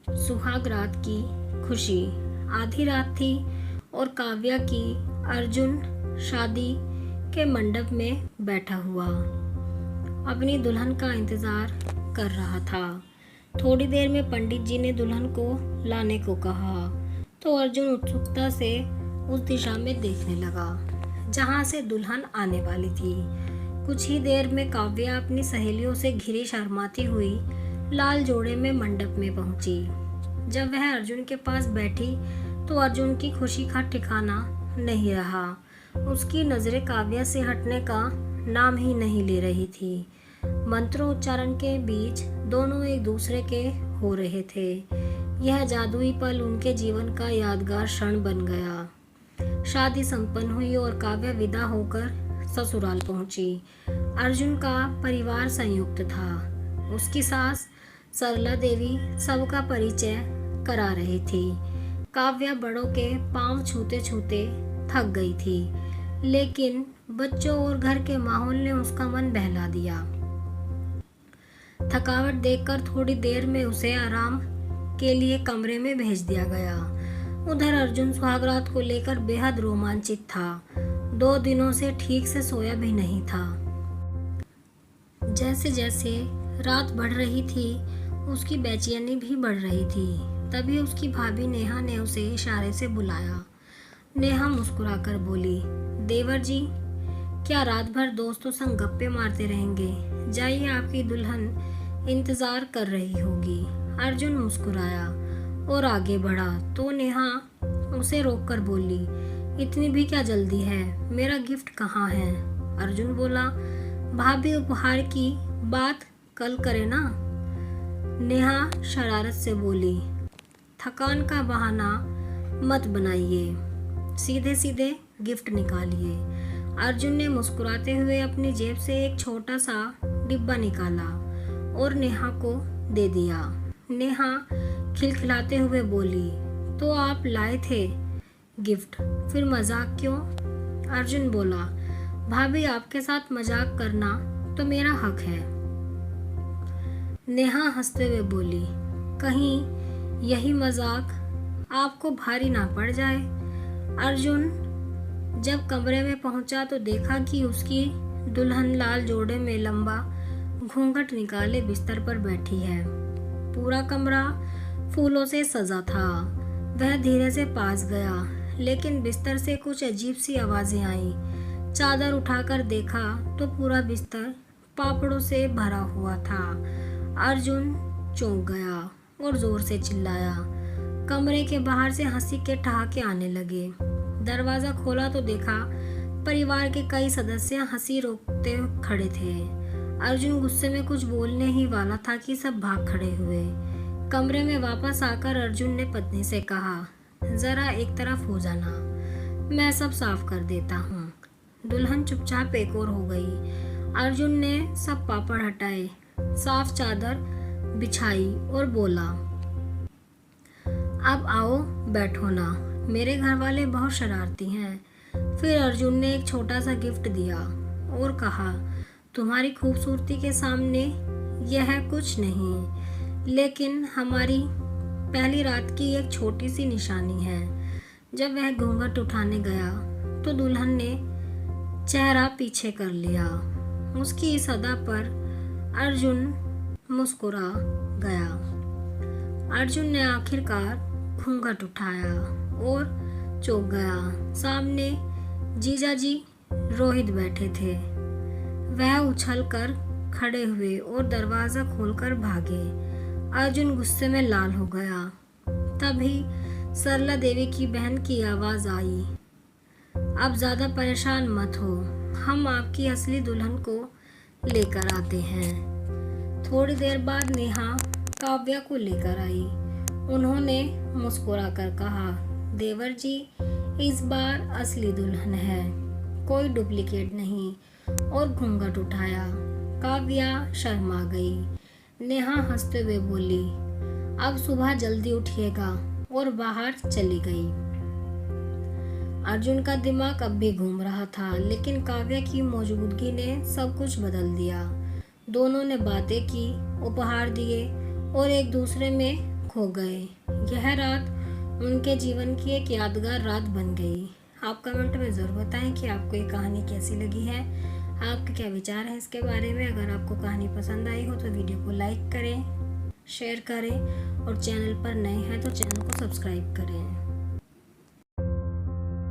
सुहाग रात की खुशी। आधी रात थी और काव्या की अर्जुन शादी के मंडप में बैठा हुआ अपनी दुल्हन का इंतजार कर रहा था। थोड़ी देर में पंडित जी ने दुल्हन को लाने को कहा तो अर्जुन उत्सुकता से उस दिशा में देखने लगा जहां से दुल्हन आने वाली थी। कुछ ही देर में काव्या अपनी सहेलियों से घिरी शर्माती हुई लाल जोड़े में मंडप में पहुंची। जब वह अर्जुन के पास बैठी तो अर्जुन की खुशी का ठिकाना नहीं रहा। उसकी नजरें काव्या से हटने का नाम ही नहीं ले रही थी। मंत्रोच्चारण के बीच दोनों एक दूसरे के हो रहे थे। यह जादुई पल उनके जीवन का यादगार क्षण बन गया। शादी संपन्न हुई और काव्या विदा होकर ससुराल पहुंची। अर्जुन का परिवार संयुक्त था। उसकी सास सरला देवी सबका परिचय करा रही थी। काव्या बड़ों के पांव छूते छूते थक गई थी, लेकिन बच्चों और घर के माहौल ने उसका मन बहला दिया। थकावट देखकर थोड़ी देर में उसे आराम के लिए कमरे में भेज दिया गया। उधर अर्जुन सुहागरात को लेकर बेहद रोमांचित था। 2 दिनों से ठीक से सोया भी नहीं था। जैसे जैसे रात बढ़ रही थी उसकी बेचैनी भी बढ़ रही थी। तभी उसकी भाभी नेहा ने उसे इशारे से बुलाया। नेहा मुस्कुराकर बोली, देवर जी, क्या रात भर दोस्तों संग गप्पे मारते रहेंगे? जाइए, आपकी दुल्हन इंतजार कर रही होगी। अर्जुन मुस्कुराया और आगे बढ़ा तो नेहा उसे रोककर बोली, इतनी भी क्या जल्दी है? मेरा गिफ्ट कहाँ है? अर्जुन बोला, भाभी, उपहार की बात कल करे ना। नेहा शरारत से बोली, थकान का बहाना मत बनाइए, सीधे सीधे गिफ्ट निकालिए। अर्जुन ने मुस्कुराते हुए अपनी जेब से एक छोटा सा डिब्बा निकाला और नेहा को दे दिया। नेहा खिलखिलाते हुए बोली, तो आप लाए थे गिफ्ट, फिर मजाक क्यों? अर्जुन बोला, भाभी, आपके साथ मजाक करना तो मेरा हक है। नेहा हंसते हुए बोली, कहीं यही मजाक आपको भारी ना पड़ जाए। अर्जुन जब कमरे में पहुंचा तो देखा कि उसकी दुल्हन लाल जोड़े में लंबा घूंघट निकाले बिस्तर पर बैठी है। पूरा कमरा फूलों से सजा था। वह धीरे से पास गया, लेकिन बिस्तर से कुछ अजीब सी आवाजें आईं। चादर उठाकर देखा तो पूरा बिस्तर पापड़ों से भरा हुआ था। अर्जुन चौंक गया और जोर से चिल्लाया। कमरे के बाहर से हंसी के ठहाके आने लगे। दरवाजा खोला तो देखा परिवार के कई सदस्य हंसी रोकते खड़े थे। अर्जुन गुस्से में कुछ बोलने ही वाला था कि सब भाग खड़े हुए। कमरे में वापस आकर अर्जुन ने पत्नी से कहा, जरा एक तरफ हो जाना, मैं सब साफ कर देता हूँ। दुल्हन चुपचाप एक और हो गई। अर्जुन ने सब पापड़ हटाए, साफ चादर बिछाई और बोला, अब आओ बैठो ना, मेरे घर वाले बहुत शरारती हैं। फिर अर्जुन ने एक छोटा सा गिफ्ट दिया और कहा, तुम्हारी खूबसूरती के सामने यह कुछ नहीं, लेकिन हमारी पहली रात की एक छोटी सी निशानी है। जब वह घूंघट उठाने गया तो दुल्हन ने चेहरा पीछे कर लिया। उसकी इस अदा पर अर्जुन मुस्कुरा गया। अर्जुन ने आखिरकार घूंघट उठाया और चौंक गया। सामने जीजाजी रोहित बैठे थे। वह उछलकर खड़े हुए और दरवाजा खोलकर भागे। अर्जुन गुस्से में लाल हो गया। तभी सरला देवी की बहन की आवाज आई, अब ज्यादा परेशान मत हो, हम आपकी असली दुल्हन को लेकर आते हैं। थोड़ी देर बाद नेहा काव्या को लेकर आई। उन्होंने मुस्कुराकर कहा, देवर जी, इस बार असली दुल्हन है, कोई डुप्लीकेट नहीं, और घूंघट उठाया। काव्या शर्मा गई। नेहा हंसते हुए बोली, अब सुबह जल्दी उठिएगा, और बाहर चली गई। अर्जुन का दिमाग अब भी घूम रहा था, लेकिन काव्या की मौजूदगी ने सब कुछ बदल दिया। दोनों ने बातें की, उपहार दिए और एक दूसरे में खो गए। यह रात उनके जीवन की एक यादगार रात बन गई। आप कमेंट में ज़रूर बताएं कि आपको ये कहानी कैसी लगी है, आपके क्या विचार हैं इसके बारे में। अगर आपको कहानी पसंद आई हो तो वीडियो को लाइक करें, शेयर करें और चैनल पर नए हैं तो चैनल को सब्सक्राइब करें।